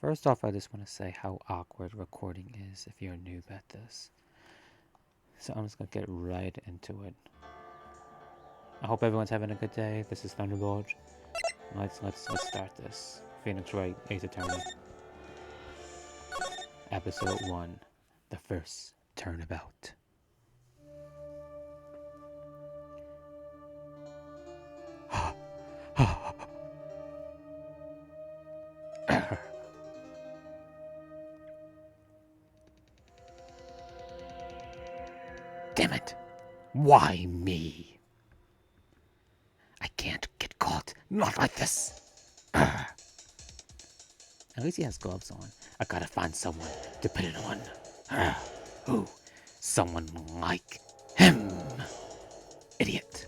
First off, I just want to say how awkward recording is if you're a noob at this. So I'm just gonna get right into it. I hope everyone's having a good day. This is Thunderbolt. Let's start this. Phoenix Wright, Ace Attorney. Episode 1. The First Turnabout. Damn it! Why me? I can't get caught. Not like this. At least he has gloves on. I gotta find someone to put it on. Who? Someone like him. Idiot.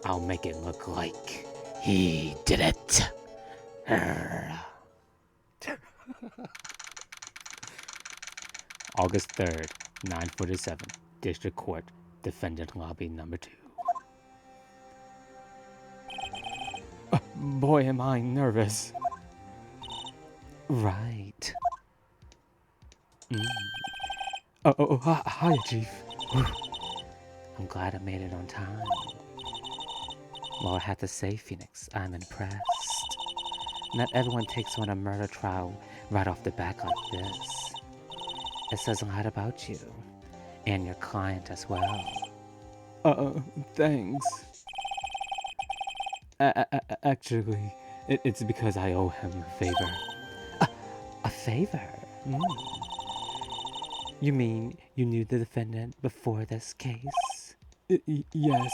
I'll make it look like he did it. August 3rd, 9:47, District Court, Defendant Lobby Number 2. Boy, am I nervous. Right. Hi, Chief. I'm glad I made it on time. Well, I have to say, Phoenix, I'm impressed. Not everyone takes on a murder trial right off the back like this. It says a lot about you, and your client as well. Thanks. Actually, it's because I owe him a favor. A favor? You mean you knew the defendant before this case? Yes.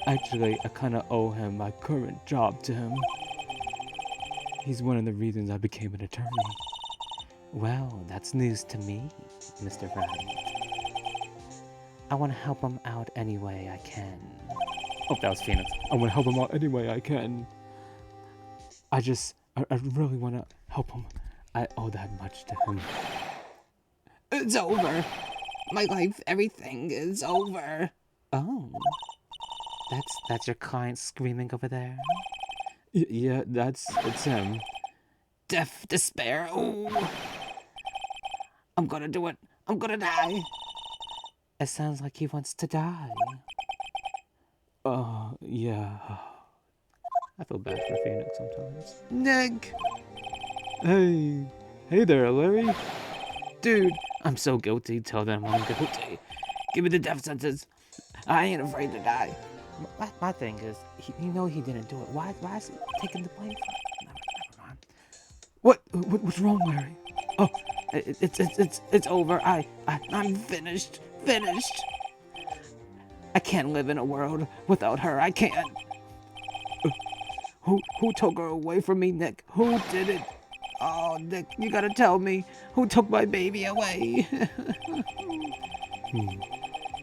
Actually, I kinda owe him my current job to him. He's one of the reasons I became an attorney. Well, that's news to me, Mr. Wright. I want to help him out any way I can. Oh, that was Phoenix. I want to help him out any way I can. I really want to help him. I owe that much to him. It's over. My life, everything is over. Oh. That's your client screaming over there? Yeah, it's him. Death, despair, oh. I'm gonna do it. I'm gonna die. It sounds like he wants to die. Yeah. I feel bad for Phoenix sometimes. Nick. Hey there, Larry. Dude, I'm so guilty. Tell them I'm guilty. Give me the death sentence. I ain't afraid to die. My thing is, he didn't do it. Why is he taking the blame for it? Never mind. What's wrong, Larry? Oh, it's over. I'm finished. Finished. I can't live in a world without her. I can't. Who took her away from me, Nick? Who did it? Oh, Nick, you gotta tell me. Who took my baby away?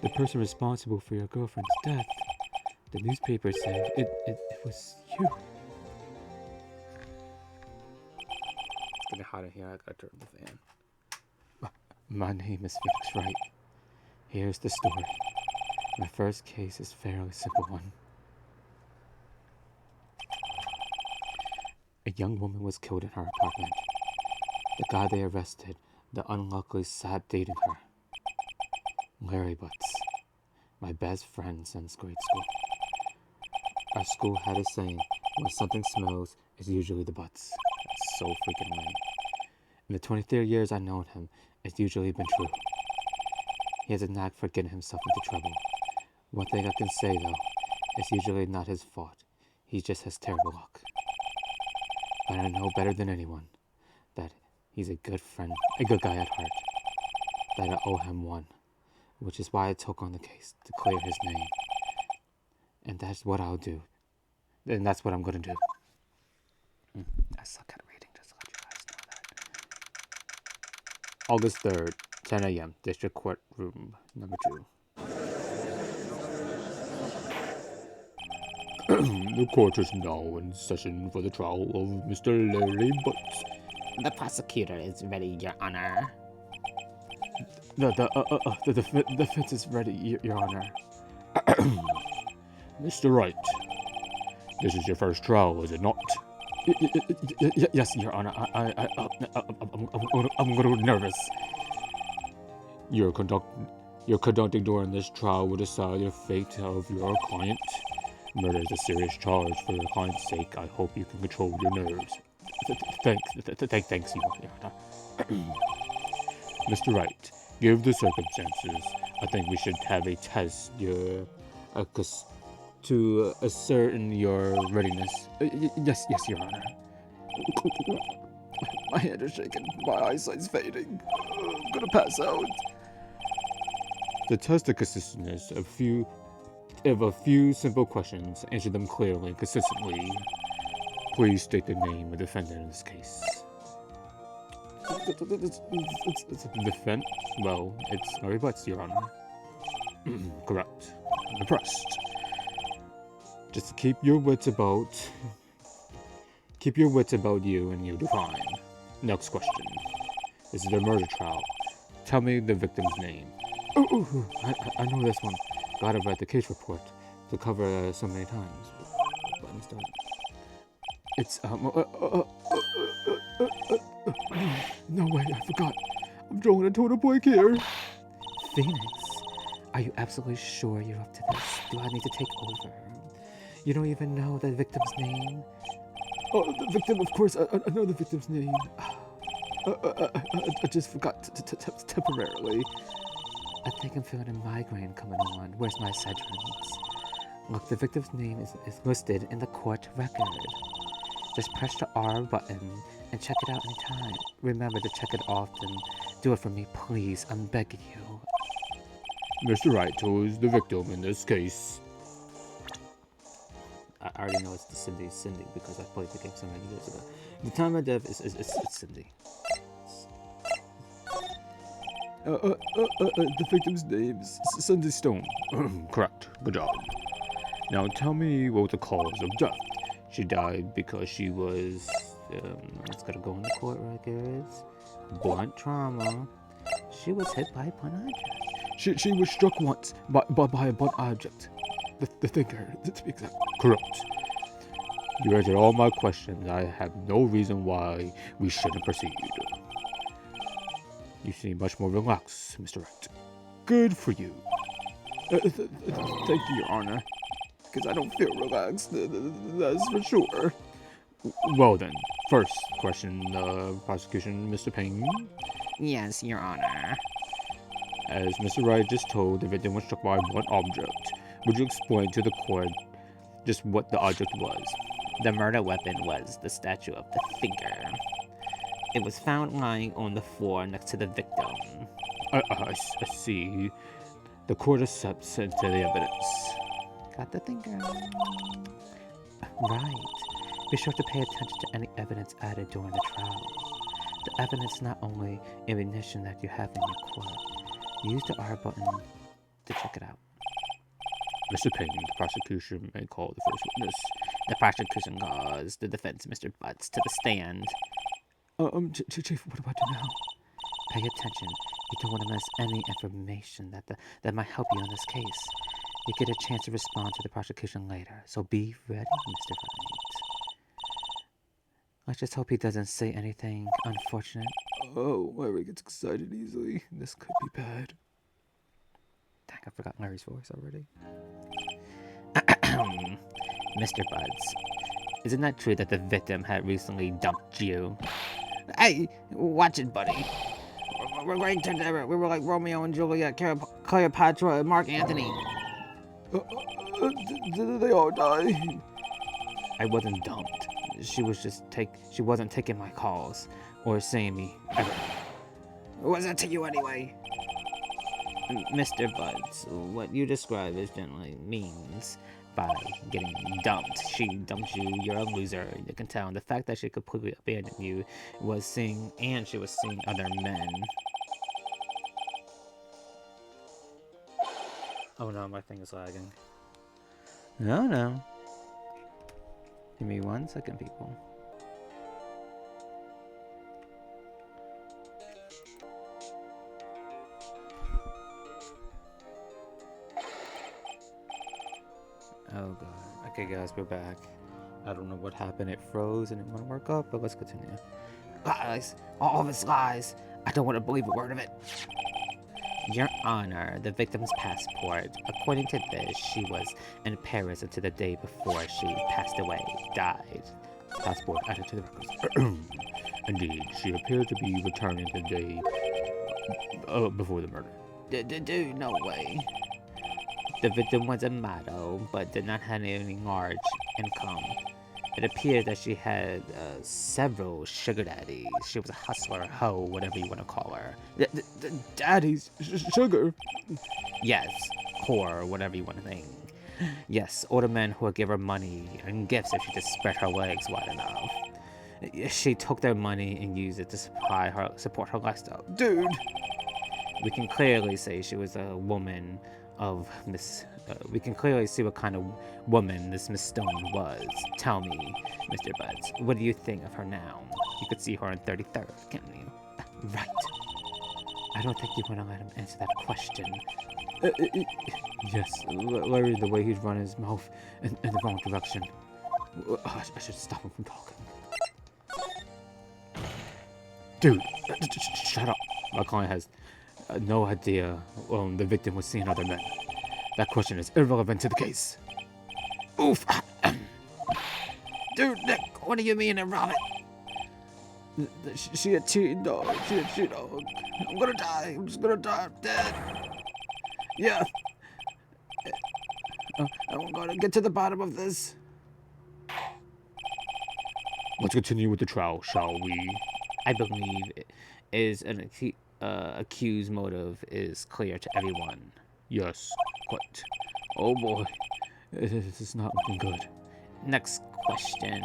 The person responsible for your girlfriend's death. The newspaper said it was you. It's getting hot in here. I gotta turn the fan. My name is Phoenix Wright. Here's the story. My first case is a fairly simple one. A young woman was killed in her apartment. The guy they arrested, the unluckily sat dating her. Larry Butts, my best friend since grade school. Our school had a saying, when something smells, it's usually the butts. That's so freaking lame. In the 23 years I've known him, it's usually been true. He has a knack for getting himself into trouble. One thing I can say though, it's usually not his fault. He just has terrible luck. But I know better than anyone that he's a good friend, a good guy at heart. That I owe him one, which is why I took on the case, to clear his name. And that's what I'll do. And that's what I'm gonna do. I suck at reading, just to let you guys know that. August 3rd, 10 a.m., District Court Room Number 2. The court is now in session for the trial of Mr. Larry Butts. The prosecutor is ready, Your Honor. The defense is ready, Your Honor. Mr. Wright, this is your first trial, is it not? Yes, Your Honor. I'm a little nervous. You're conducting during this trial will decide the fate of your client. Murder is a serious charge. For your client's sake, I hope you can control your nerves. Thanks, Your Honor. Mr. Wright, given the circumstances, I think we should have a test to ascertain your readiness. Yes, Your Honor. My hand is shaking. My eyesight's fading. I'm gonna pass out. To test the consistentness of a few simple questions, answer them clearly and consistently. Please state the name of the defendant in this case. Defend? Well, it's Mary Butts, Your Honor. Correct. I'm impressed. Just keep your wits about you and you'll do fine. Next question. This is a murder trial. Tell me the victim's name. I know this one. Gotta read the case report to cover so many times. But I'm still... It's, no way, I forgot. I'm drawing a total blank here. Phoenix, are you absolutely sure you're up to this? Do I need to take over? You don't even know the victim's name? Oh, the victim, of course, I know the victim's name. I just forgot temporarily. I think I'm feeling a migraine coming on. Where's my Cedrins? Look, the victim's name is listed in the court record. Just press the R button and check it out anytime. Remember to check it often. Do it for me, please. I'm begging you. Mr. Wright, who is the victim in this case? I already know it's Cindy because I played the game so many years ago. The time of death is Cindy. The victim's name is Cindy Stone. Correct. Good job. Now tell me what was the cause of death. She died because she was, it's gotta go in the court records. Blunt trauma. She was hit by a blunt object. She was struck once by a blunt object. The thinker, to be exact. Correct. You answered all my questions. I have no reason why we shouldn't proceed. You seem much more relaxed, Mr. Wright. Good for you. Thank you, Your Honor. Because I don't feel relaxed, that's for sure. Well then, first question, prosecution, Mr. Payne. Yes, Your Honor. As Mr. Wright just told, the victim was struck by one object. Would you explain to the court just what the object was? The murder weapon was the statue of the thinker. It was found lying on the floor next to the victim. I see. The court accepts into the evidence. Got the thinker. Right. Be sure to pay attention to any evidence added during the trial. The evidence is not only ammunition that you have in your court. Use the R button to check it out. Mr. Payne, the prosecution may call the first witness. The prosecution calls the defense, Mr. Butts, to the stand. Chief, what do I do now? Pay attention. You don't want to miss any information that might help you in this case. You get a chance to respond to the prosecution later, so be ready, Mr. Wright. Let's just hope he doesn't say anything unfortunate. Oh, Larry gets excited easily. This could be bad. Dang, I forgot Larry's voice already. Mr. Buds, isn't that true that the victim had recently dumped you? Hey, watch it, buddy. We're going to never. We were like Romeo and Juliet, Cleopatra, and Mark Antony. Did they all die? I wasn't dumped. She wasn't taking my calls or seeing me ever. What's that to you anyway? Mr. Buds, what you describe as generally means by getting dumped. She dumped you, you're a loser, you can tell. And the fact that she completely abandoned you she was seeing other men. Oh no, my thing is lagging. No. Give me 1 second, people. Oh god. Okay guys, we're back. I don't know what happened. It froze and it wouldn't work up, but let's continue. Lies. All of it's lies. I don't want to believe a word of it. Your Honor, the victim's passport. According to this, she was in Paris until the day before she passed away, died. Passport added to the records. Indeed, she appeared to be returning the day before the murder. Dude, no way. The victim was a model, but did not have any large income. It appeared that she had several sugar daddies. She was a hustler, hoe, whatever you want to call her. Daddy's sugar. Yes, whore, whatever you want to think. Yes, older men who would give her money and gifts if she just spread her legs wide enough. She took their money and used it to support her lifestyle. Dude! We can clearly say she was a woman of Miss... we can clearly see what kind of woman this Miss Stone was. Tell me, Mr. Butts, what do you think of her now? You could see her on 33rd, can't you? Right. I don't think you want to let him answer that question. Yes, Larry, the way he's running his mouth in the wrong direction. I should stop him from talking. Dude, shut up. My client has no idea the victim was seeing other men. That question is irrelevant to the case. Oof! Dude, Nick, what do you mean irrelevant? She a cheating dog. She a cheating dog. I'm gonna die. I'm just gonna die. I'm dead. Yeah. I'm gonna get to the bottom of this. Let's continue with the trial, shall we? I believe is an accused motive is clear to everyone. Yes, quite. Oh boy, this is not looking good. Next question.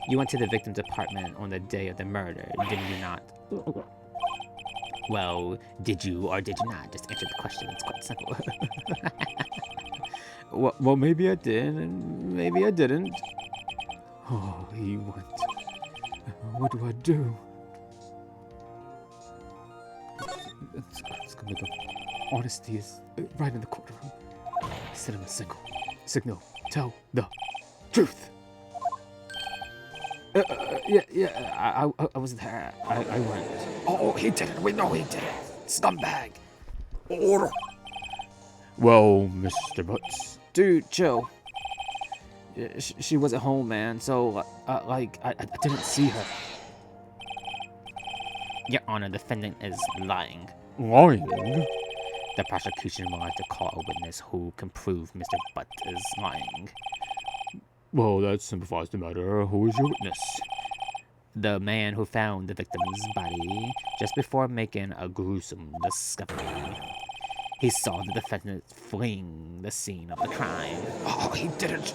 You went to the victim's apartment on the day of the murder, did you not? Well, did you or did you not? Just answer the question. It's quite simple. Well, maybe I did, and maybe I didn't. Oh, he went. What do I do? It's gonna go. Honesty is right in the courtroom. Send him a signal. Tell the truth. Yeah. I was there. I went. Oh, he did it. We know he did it. Scumbag. Order. Well, Mr. Butts. Dude, chill. She was at home, man. So, I didn't see her. Your Honor, the defendant is lying. Lying? The prosecution will like to call a witness who can prove Mr. Butts is lying. Well, that simplifies the matter. Who is your witness? The man who found the victim's body just before making a gruesome discovery. He saw the defendant fleeing the scene of the crime. Oh, he didn't.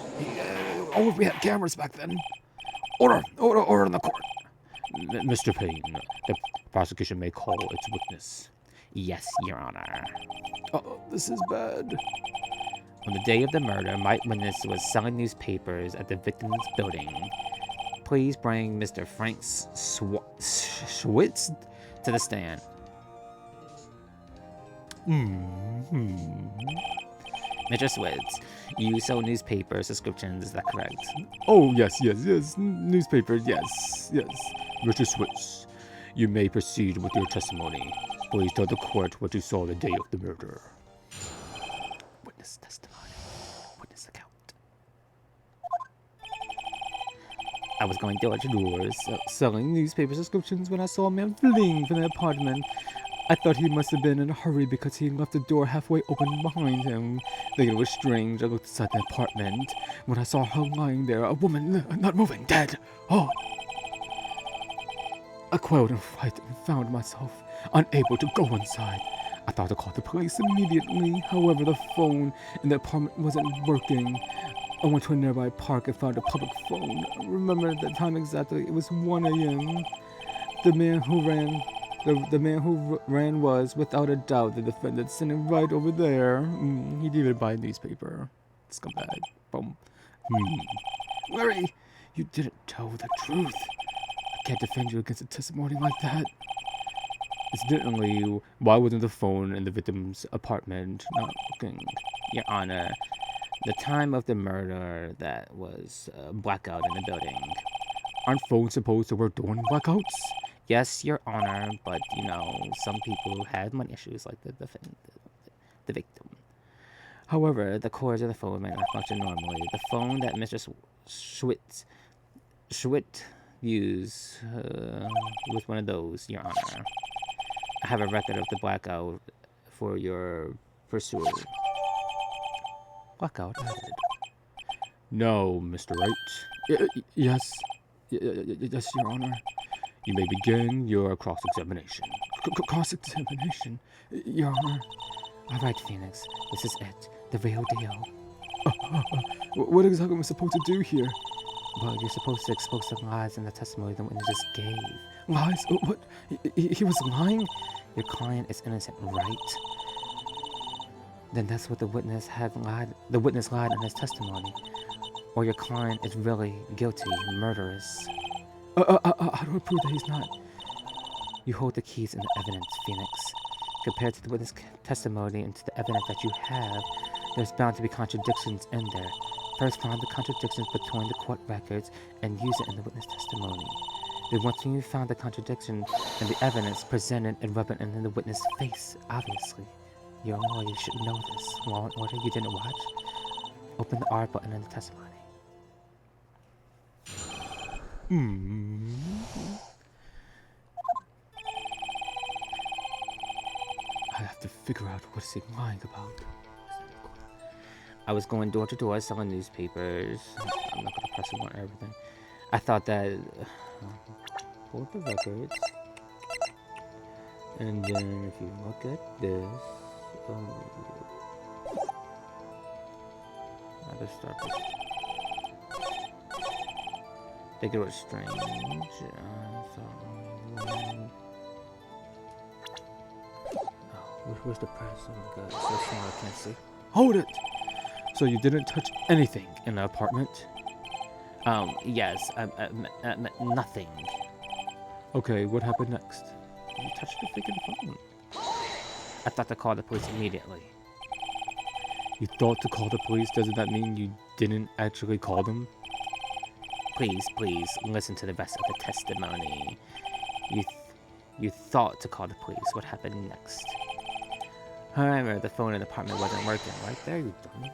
We had cameras back then. Order in the court. Mr. Payne, the prosecution may call its witness. Yes, Your Honor. Oh, this is bad. On the day of the murder, my witness was selling newspapers at the victim's building. Please bring Mr. Frank Schwitz to the stand. Mr. Schwitz, you sell newspaper subscriptions, is that correct? Oh, yes. Newspaper, yes. Mr. Schwitz, you may proceed with your testimony. Please tell the court what you saw the day of the murder. Witness testimony. Witness account. I was going door to door selling newspaper subscriptions when I saw a man fleeing from the apartment. I thought he must have been in a hurry because he left the door halfway open behind him. Thinking it was strange, I looked inside the apartment. When I saw her lying there, a woman not moving, dead. Oh! I quailed in fright and found myself unable to go inside. I thought to call the police immediately. However, the phone in the apartment wasn't working. I went to a nearby park and found a public phone. I remember at the time exactly. It was 1 a.m. The man who ran was, without a doubt, the defendant sitting right over there. He didn't even buy a newspaper. Scumbag. Boom. Larry, you didn't tell the truth. I can't defend you against a testimony like that. Incidentally, why wasn't the phone in the victim's apartment not working? Your Honor, The time of the murder that was blackout in the building. Aren't phones supposed to work during blackouts? Yes, Your Honor, but you know, some people had money issues like the victim. However, the cords of the phone may not function normally. The phone that Mr. Schwitt used was one of those, Your Honor. I have a record of the blackout for your pursuer. Blackout added. No, Mr. Wright. Yes. Yes, Your Honor. You may begin your cross-examination. Cross-examination? Your Honor. All right, Phoenix. This is it. The real deal. What exactly am I supposed to do here? Well, you're supposed to expose the lies in the testimony the witnesses gave. Lies? What? He was lying? Your client is innocent, right? Then that's what the witness had lied. The witness lied in his testimony. Or your client is really guilty, murderous. How do I prove that he's not? You hold the keys in the evidence, Phoenix. Compared to the witness testimony and to the evidence that you have, there's bound to be contradictions in there. First, find the contradictions between the court records and use it in the witness testimony. Then once you found the contradiction and the evidence, presented and rub it in the witness' face, obviously. Your lawyer should know this. Law and Order you didn't watch? Open the R button in the testimony. I have to figure out what he's lying about. I was going door to door selling newspapers. I'm not gonna press on everything. I thought that pull the records, and then if you look at this, I just start this. Think it was strange. Where's the press? Oh my god, it's so small I can't see. Hold it! So you didn't touch anything in the apartment? Yes, nothing. Okay, what happened next? You touched the freaking phone. I thought to call the police immediately. You thought to call the police? Doesn't that mean you didn't actually call them? Please, listen to the rest of the testimony. You thought to call the police. What happened next? However, the phone in the apartment wasn't working. Right there, you dummy.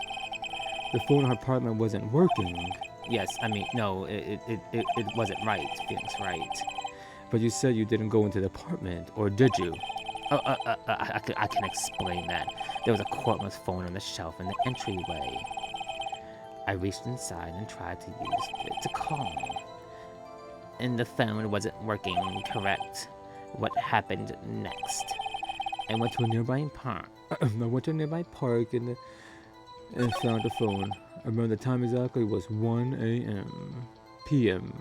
The phone in her apartment wasn't working. Yes, I mean, no, it wasn't right. Phoenix, right. But you said you didn't go into the apartment, or did you? I can explain that. There was a cordless phone on the shelf in the entryway. I reached inside and tried to use it to call. And the phone wasn't working correct. What happened next? I went to a nearby park. and found the phone. I remember the time exactly was 1 a.m. p.m.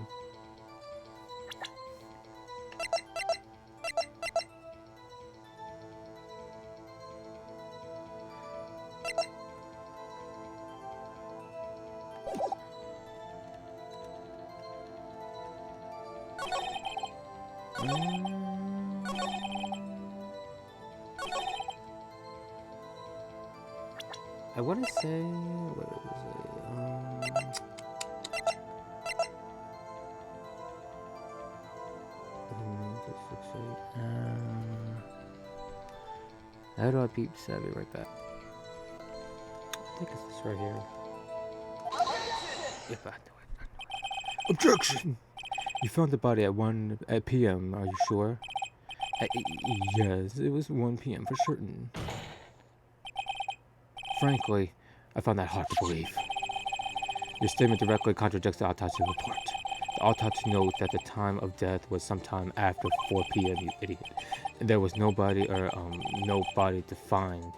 I want to say, what is it? How do I peeps? I'll be right back. I think it's this right here. Yep, I know it. Objection! You found the body at 1 p.m., are you sure? Yes, it was 1 p.m. for certain. Frankly, I found that hard to believe. Your statement directly contradicts the autopsy report. The autopsy notes that the time of death was sometime after 4 p.m., you idiot. There was nobody to find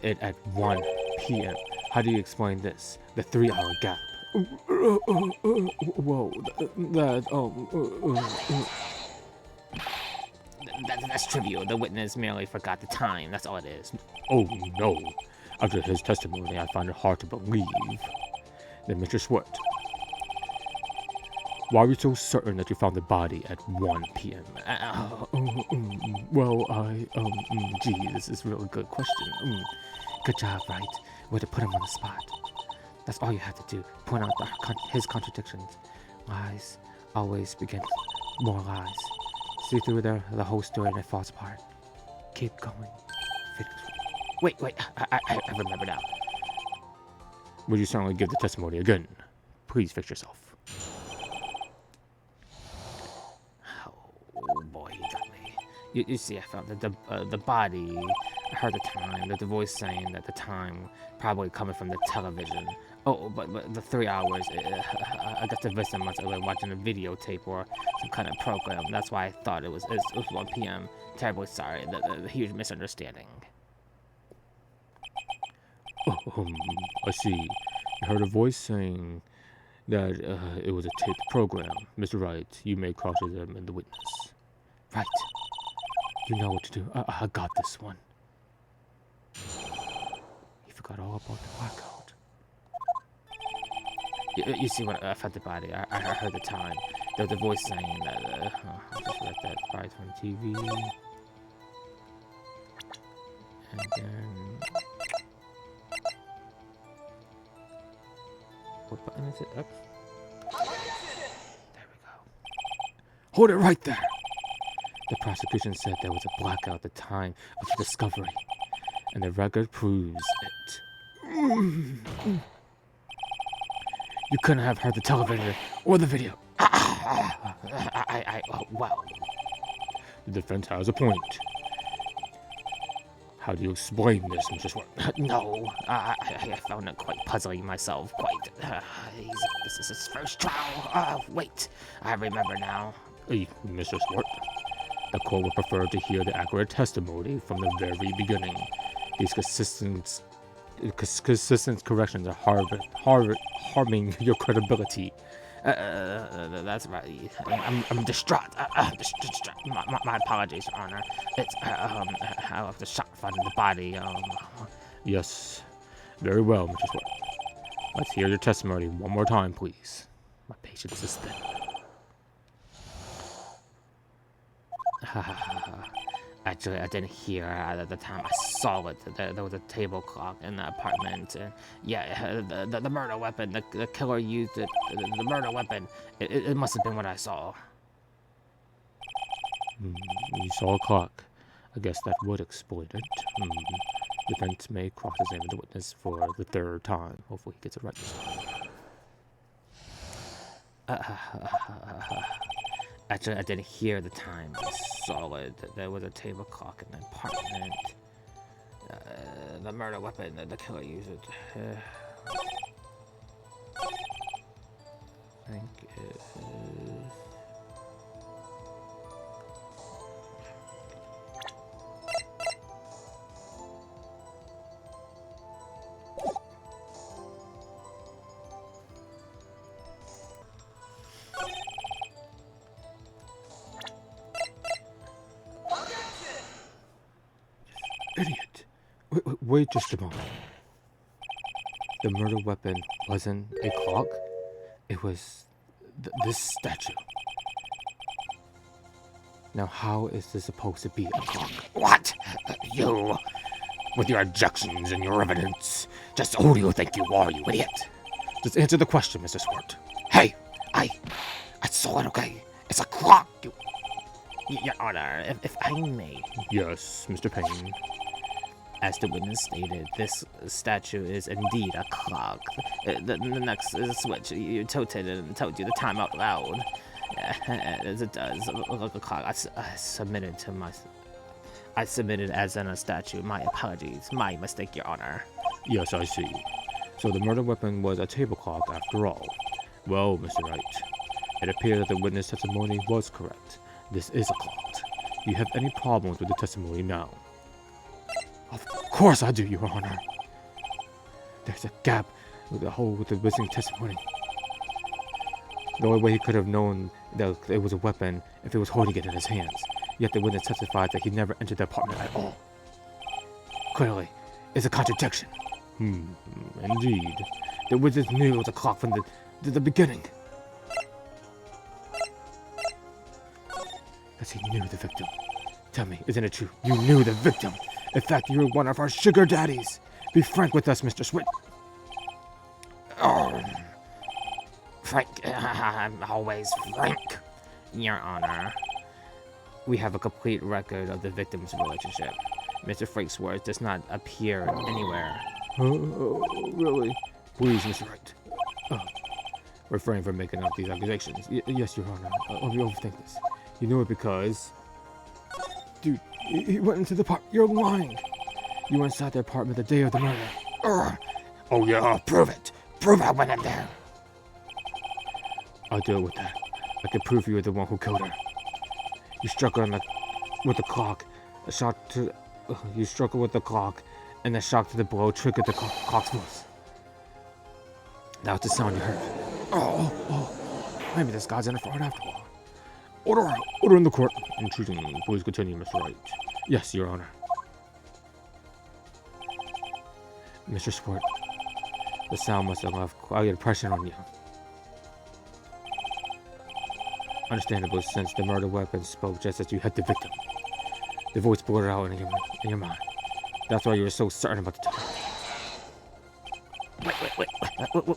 it at 1 p.m. How do you explain this? The 3-hour gap. Whoa, That's trivial. The witness merely forgot the time. That's all it is. Oh no. After his testimony, I find it hard to believe. Then Mr. Sweat, why are you so certain that you found the body at 1 p.m.? Gee, this is a really good question. Good job, right? Way to put him on the spot. That's all you have to do. Point out his contradictions. Lies always begin with more lies. See through the whole story and it falls apart. Keep going. Wait, I remember now. Would you certainly give the testimony again? Please fix yourself. Oh boy, he got me. You see, I found the body. I heard the time, the voice saying that the time probably coming from the television. Oh, but the 3 hours, I guess the victim must have been watching a videotape or some kind of program. That's why I thought it was 1 p.m. Terribly sorry, the huge misunderstanding. Oh, I see. You heard a voice saying that it was a taped program. Mr. Wright, you may cross-examine the witness. Right. You know what to do. I got this one. You forgot all about the blackout. You see, when I found the body, I heard the time. There was a voice saying that, I'll just let that right from TV. And then... What button is it? X? There we go. Hold it right there. The prosecution said there was a blackout at the time of the discovery, and the record proves it. You couldn't have heard the television or the video. Wow. The defense has a point. How do you explain this, Mr. Swart? No, I found it quite puzzling myself. This is his first trial. Wait, I remember now. Mr. Swart, the court would prefer to hear the accurate testimony from the very beginning. These consistent corrections are harming your credibility. That's right. I'm distraught. Distraught. My apologies, Your Honor. It's I left the shot finding the body. Yes, very well, Mr. Swart. Let's hear your testimony one more time, please. My patience is thin. Actually, I didn't hear at the time. I saw it. There was a table clock in the apartment. Yeah, the murder weapon. The killer used it. The murder weapon. It must have been what I saw. You saw a clock. I guess that would explain it. Defense may cross-examine the witness for the 3rd time. Hopefully he gets it right this time. Actually, I didn't hear the time. I saw it. There was a table clock in the apartment. The murder weapon. The killer used it. I think it is... Idiot. Wait just a moment. The murder weapon wasn't a clock. It was this statue. Now, how is this supposed to be a clock? What? You, with your objections and your evidence, just who do you think you are, you idiot? Just answer the question, Mr. Swart. Hey, I saw it, okay? It's a clock, Your Honor, if I may. Yes, Mr. Payne. As the witness stated, this statue is indeed a clock. The next switch, you tilted and told you the time out loud. As it does look like a clock. I submitted as a statue. My apologies. My mistake, Your Honor. Yes, I see. So the murder weapon was a table clock after all. Well, Mr. Wright, it appears that the witness testimony was correct. This is a clock. Do you have any problems with the testimony now? Of course I do, Your Honor. There's a gap with the hole with the missing testimony. The only way he could have known that it was a weapon if he was holding it in his hands. Yet the witness testified that he never entered the apartment at all. Clearly, it's a contradiction. Indeed. The witness knew it was a clock from the beginning. As he knew the victim. Tell me, isn't it true? You knew the victim. In fact, you were one of our sugar daddies. Be frank with us, Mr. Swint. Oh, Frank, I'm always Frank. Your Honor, we have a complete record of the victim's relationship. Mr. Frank Swartz does not appear anywhere. Really? Please, Mr. Wright. Refrain from making up these accusations. Yes, Your Honor. Let me overthink this. You know it because... Dude, he went into the apartment. You're lying. You went inside the apartment the day of the murder. Oh yeah, prove it. Prove I went in there. I'll deal with that. I can prove you were the one who killed her. You struck her with the clock. A shot to... you struck her with the clock, and the shock to the blow triggered the clock's moves. That was the sound you heard. Maybe this guy's in it for it after all. Order in the court. Intruding. Please continue, Mr. Wright. Yes, Your Honor. Mr. Sport, the sound must have left quite an impression on you. Understandably, since the murder weapon spoke just as you hit the victim. The voice blurted out in your mind. That's why you were so certain about the time. Wait.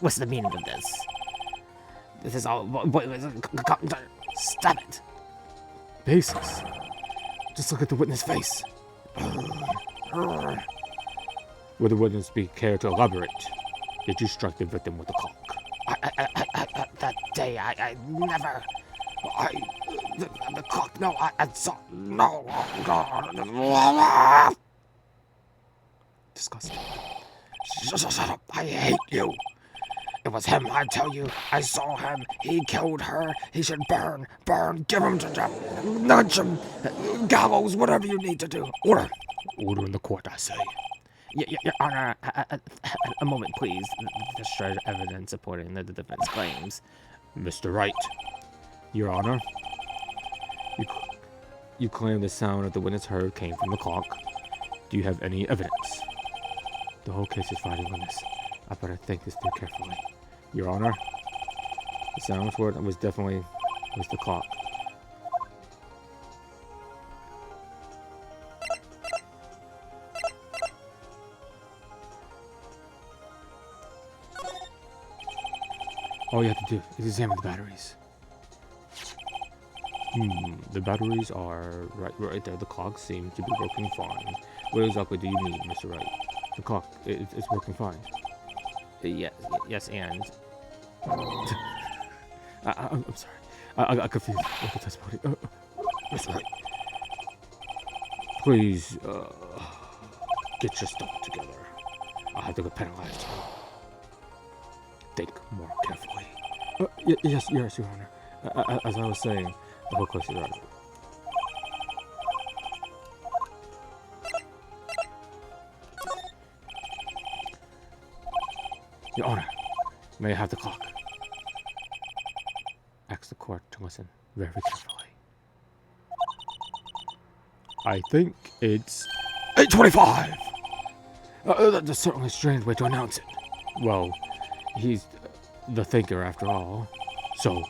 What's the meaning of this? This is all... Stop it. Basis. Just look at the witness' face. Would the witness be care to elaborate? Did you strike the victim with the clock? That day, I never... The clock, no, I saw... No, God. Disgusting. Shut up, I hate you. It was him, I tell you. I saw him. He killed her. He should burn. Give him to death. Nudge him. Gallows, whatever you need to do. Order. Order in the court, I say. Your Honor, a moment, please. The shred evidence supporting the defense claims. Mr. Wright. Your Honor. You claim the sound of the witness heard came from the clock. Do you have any evidence? The whole case is fighting witness. I better think this through carefully. Your Honor, the sound was definitely the clock. All you have to do is examine the batteries. The batteries are right there. The clock seems to be working fine. What exactly do you mean, Mr. Wright? The clock, it's working fine. Yes, and... I'm sorry. I got confused with the testimony. Mr. Wright. Please, get your stuff together. I'll have to get penalized. Think more carefully. Yes, Your Honor. As I was saying, the whole case is right. Your Honor, may I have the clock? Ask the court to listen very carefully. I think it's 8:25! That's certainly a strange way to announce it. Well, he's the thinker after all. So,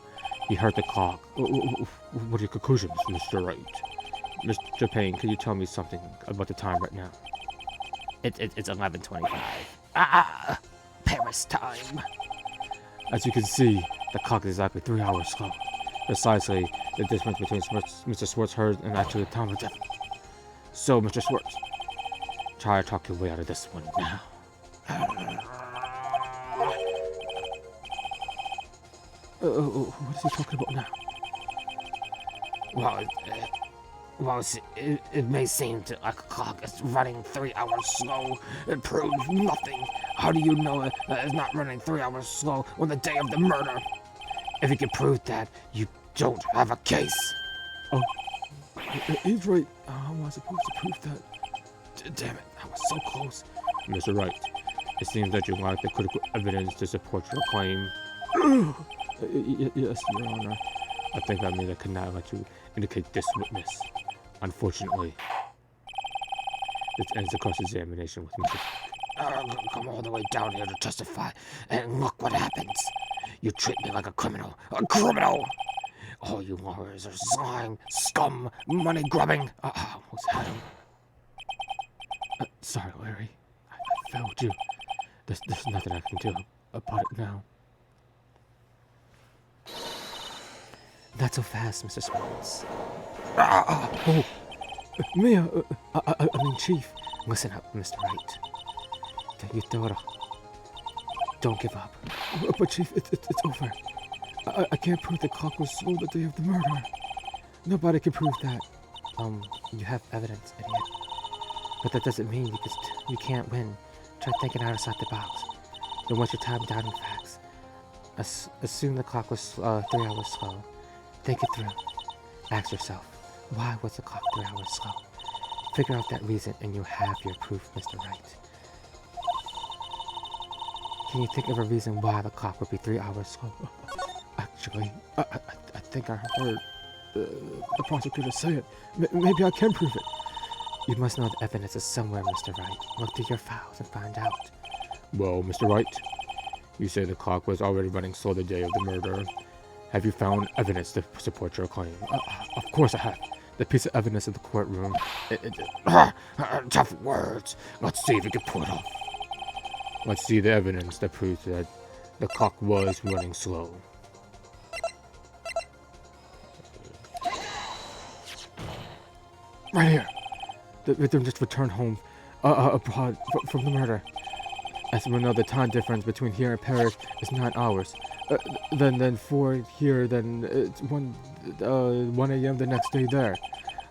he heard the clock. What are your conclusions, Mr. Wright? Mr. Payne, can you tell me something about the time right now? It's 11:25. Paris time. As you can see, the clock is exactly 3 hours slow. Precisely the difference between Mr. Swartz heard and actually the time of death. So, Mr. Swartz, try to talk your way out of this one now. What is he talking about now? Well, it may seem like a clock is running 3 hours slow. It proves nothing. How do you know it's not running 3 hours slow on the day of the murder? If you can prove that, you don't have a case. Oh, he's right. How am I supposed to prove that? Damn it, I was so close. Mr. Wright, it seems that you lack the critical evidence to support your claim. Yes, Your Honor. I think I mean I could not let you indicate this witness. Unfortunately, this ends the cross-examination with Mr. Come all the way down here to testify, and look what happens. You treat me like a criminal. A criminal! All you lawyers are slime, scum, money grubbing. What's happening? Sorry, Larry. I failed you. There's nothing I can do. about it now. Not so fast, Mr. Swartz. Oh, Mia, I mean, Chief. Listen up, Mr. Wright. You thought don't give up. But Chief, it's over. I can't prove the clock was slow the day of the murder. Nobody can prove that. You have evidence, idiot. But that doesn't mean you can't win. Try thinking outside the box. Don't waste your time doubting facts. Assume the clock was 3 hours slow. Think it through. Ask yourself, why was the clock 3 hours slow? Figure out that reason and you have your proof, Mr. Wright. Can you think of a reason why the clock would be 3 hours slow? Actually, I think I heard the prosecutor say it. Maybe I can prove it. You must know the evidence is somewhere, Mr. Wright. Look through your files and find out. Well, Mr. Wright, you say the clock was already running slow the day of the murder. Have you found evidence to support your claim? Of course I have. The piece of evidence in the courtroom. Tough words. Let's see if we can pull it off. Let's see the evidence that proves that the clock was running slow. Right here. The victim just returned home abroad from the murder. As we know, the time difference between here and Paris is 9 hours. Then 4 here, then it's 1 a.m. the next day there.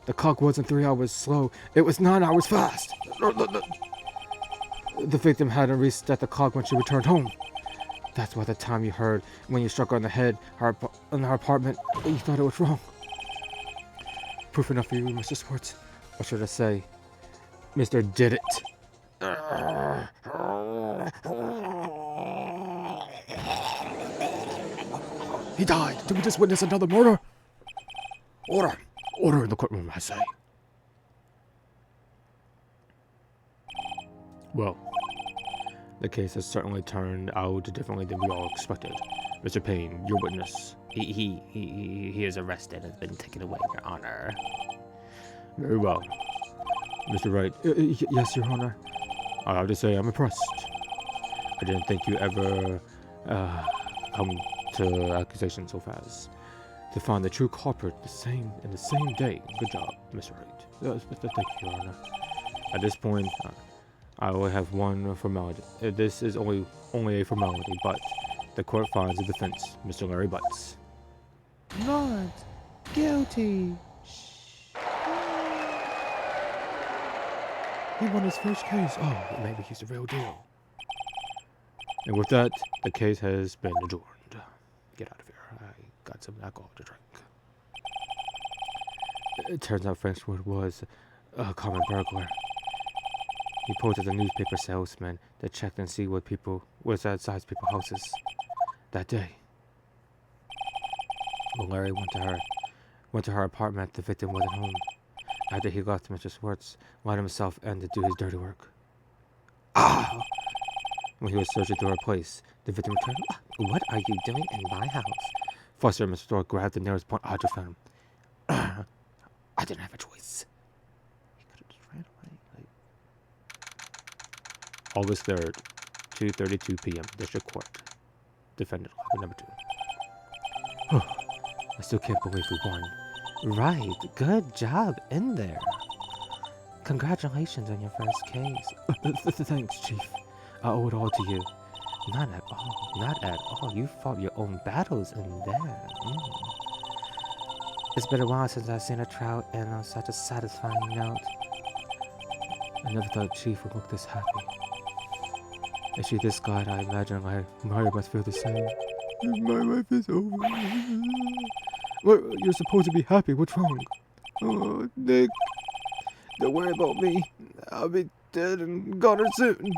The clock wasn't 3 hours slow, it was 9 hours fast. The victim hadn't reset the clock when she returned home. That's why the time you heard when you struck her on the head in her apartment, you thought it was wrong. Proof enough for you, Mr. Swartz. Or should I say, Mr. Did It. He died. Did we just witness another murder? Order. Order in the courtroom, I say. Well, the case has certainly turned out differently than we all expected. Mr. Payne, your witness. He is arrested and has been taken away, Your Honor. Very well. Mr. Wright. Yes, Your Honor. I have to say I'm impressed. I didn't think you ever come to accusation so fast. To find the true culprit the same day. Good job, Mr. Wright. Thank you, Your Honor. At this point, I only have one formality. This is only a formality, but the court finds the defense, Mr. Larry Butts. Not guilty. He won his first case. Oh, maybe he's the real deal. And with that, the case has been adjourned. Get out of here. I got some alcohol to drink. It turns out Frenchwood was a common burglar. He posed as a newspaper salesman to check and see what people was outside people's houses that day. When Larry went to her apartment, the victim wasn't home. After he left, Mr. Swartz let himself in to do his dirty work. Ah! When he was searching through her place, the victim returned. What are you doing in my house? Flustered, Mr. Stork grabbed the nearest point object from him. I didn't have a choice. He could have just ran away. August 3rd, 2:32 p.m. District Court. Defendant number 2. I still can't believe we won. Right, good job in there. Congratulations on your first case. Thanks, Chief. I owe it all to you. Not at all. You fought your own battles in there. It's been a while since I've seen a trout end on such a satisfying note. I never thought Chief would look this happy. Is she this glad? I imagine Mario must feel the same. My life is over. Well, you're supposed to be happy. What's wrong? Oh, Nick. Don't worry about me. I'll be dead and gone soon.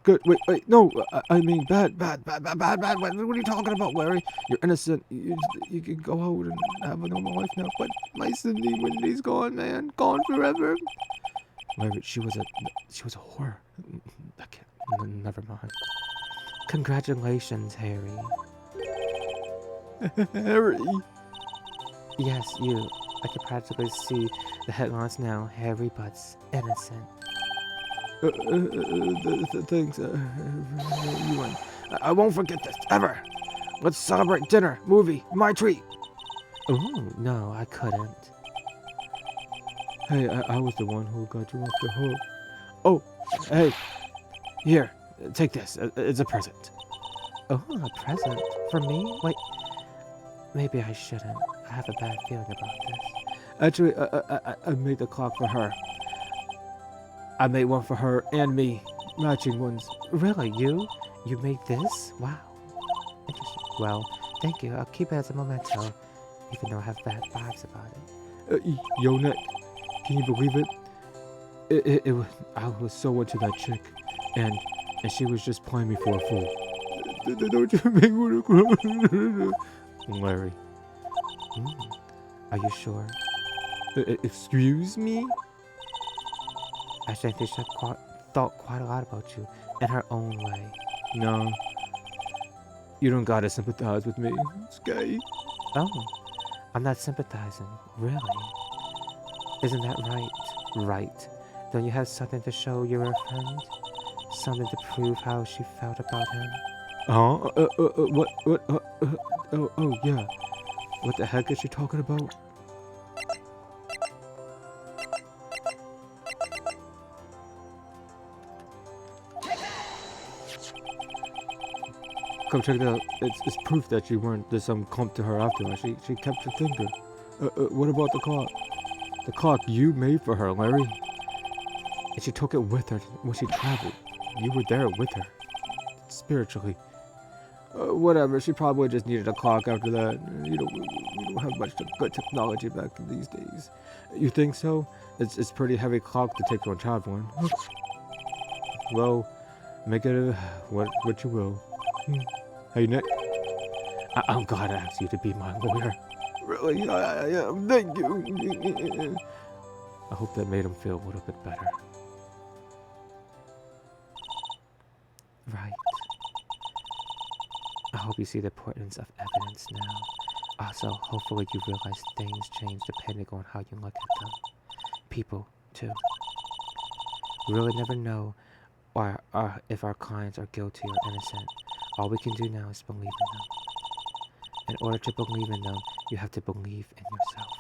Good. Wait. No, I mean bad. What are you talking about, Larry? You're innocent. You can go out and have a normal life now. But my Cindy, when he's gone, man, gone forever. Larry, she was a whore. I can't. Never mind. Congratulations, Harry. Harry. Yes, you. I can practically see the headlines now. Harry Butts, innocent. Thanks, you won. I won't forget this, ever. Let's celebrate dinner, movie, my treat. Ooh, no, I couldn't. Hey, I was the one who got you off the hook. Oh, hey, here, take this. It's a present. Oh, a present? For me? Wait, maybe I shouldn't. I have a bad feeling about this. Actually, I made the clock for her. I made one for her and me, matching ones. Really, you? You made this? Wow. Interesting. Well, thank you. I'll keep it as a memento, even though I have bad vibes about it. Yo, Nick, can you believe it? I was so into that chick, and she was just playing me for a fool. Don't you make me cry? Larry. Are you sure? Excuse me? I think she thought quite a lot about you in her own way. No. You don't gotta sympathize with me. It's gay. Oh, I'm not sympathizing. Really? Isn't that right? Right. Don't you have something to show you're a friend? Something to prove how she felt about him? Huh? What? Oh, yeah. What the heck is she talking about? Come check it out. It's proof that you weren't just some clump to her after all. She kept your finger. What about the clock? The clock you made for her, Larry. And she took it with her when she traveled. You were there with her. Spiritually. Whatever, she probably just needed a clock after that. We don't have much good technology back these days. You think so? It's pretty heavy clock to take on traveling. Well, make it what you will. Hey, Nick. I'm glad I asked you to be my lawyer. Really? Thank you. I hope that made him feel a little bit better. Right. I hope you see the importance of evidence now. Also, hopefully you realize things change depending on how you look at them. People, too. We really never know if our clients are guilty or innocent. All we can do now is believe in them. In order to believe in them, you have to believe in yourself.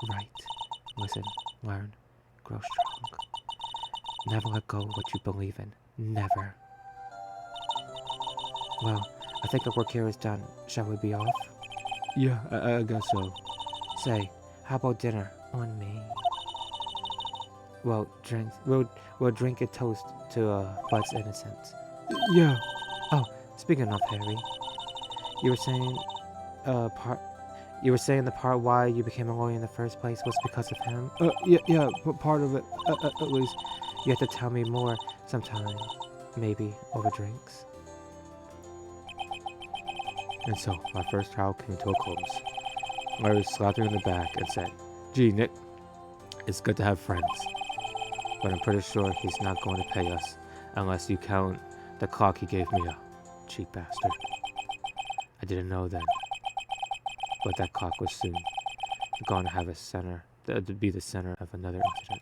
Right. Listen, learn, grow strong. Never let go of what you believe in. Never. Well, I think our work here is done. Shall we be off? Yeah, I guess so. Say, how about dinner on me? Well, we'll drink a toast to Bud's innocence. Yeah. Oh, speaking of Harry, you were saying the part why you became a lawyer in the first place was because of him? Yeah, part of it, at least. You have to tell me more sometime, maybe over drinks. And so, my first trial came to a close. Larry slapped me in the back and said, "Gee, Nick, it's good to have friends. But I'm pretty sure he's not going to pay us unless you count the clock he gave me, a cheap bastard." I didn't know then, but that clock was soon going to have to be the center of another incident.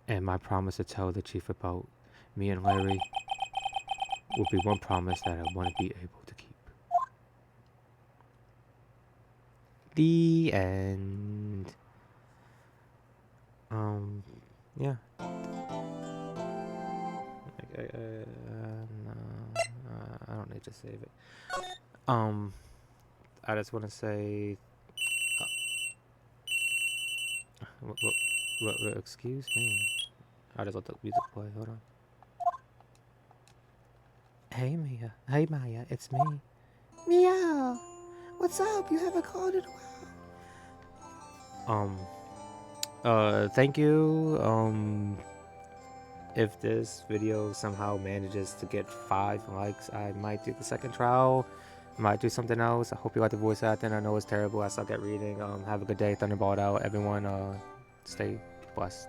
And my promise to tell the chief about me and Larry will be one promise that I want to be able to keep. The end. Yeah. No, I don't need to save it. I just want to say. Excuse me. I just let the music play. Hold on. Hey Mia. Hey Maya. It's me. Meow. What's up? You haven't called in a while. Thank you. If this video somehow manages to get 5 likes, I might do the second trial. Might do something else. I hope you like the voice acting. I know it's terrible. I suck at reading. Have a good day. Thunderbolt out. Everyone, stay blessed.